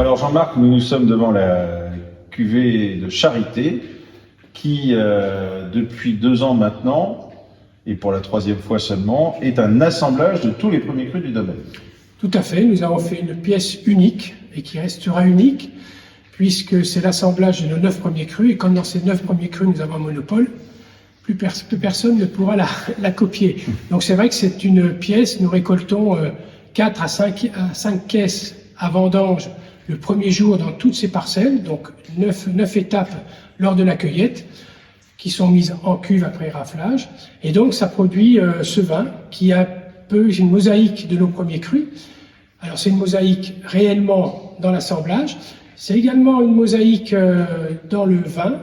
alors Jean-Marc, nous sommes devant la cuvée de Charité qui, depuis 2 ans maintenant, et pour la 3e fois seulement, est un assemblage de tous les premiers crus du domaine. Tout à fait, nous avons fait une pièce unique et qui restera unique puisque c'est l'assemblage de nos 9 premiers crus et comme dans ces 9 premiers crus nous avons un monopole, plus personne ne pourra la copier. Donc c'est vrai que c'est une pièce, nous récoltons 4 à 5 caisses à vendange le premier jour dans toutes ces parcelles, donc 9 étapes lors de la cueillette qui sont mises en cuve après raflage. Et donc ça produit ce vin qui a une mosaïque de nos premiers crus. Alors c'est une mosaïque réellement dans l'assemblage, c'est également une mosaïque dans le vin,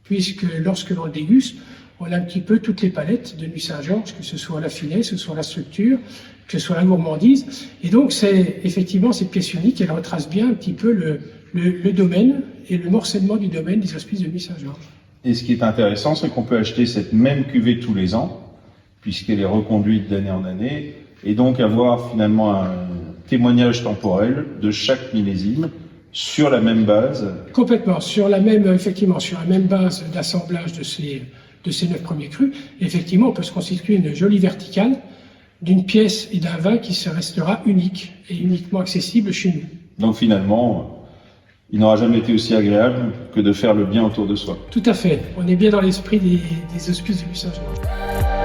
puisque lorsque l'on le déguste, on a un petit peu toutes les palettes de Nuits Saint-Georges, que ce soit la finesse, que ce soit la structure, que ce soit la gourmandise. Et donc, c'est effectivement cette pièce unique, elle retrace bien un petit peu le domaine et le morcellement du domaine des hospices de Nuits Saint-Georges. Et ce qui est intéressant, c'est qu'on peut acheter cette même cuvée tous les ans, puisqu'elle est reconduite d'année en année, et donc avoir finalement un témoignage temporel de chaque millésime sur la même base. Complètement, effectivement, sur la même base d'assemblage de ces 9 premiers crus. Effectivement, on peut se constituer une jolie verticale d'une pièce et d'un vin qui se restera unique et uniquement accessible chez nous. Donc finalement, il n'aura jamais été aussi agréable que de faire le bien autour de soi. Tout à fait, on est bien dans l'esprit des hospices de Nuits Saint-Georges.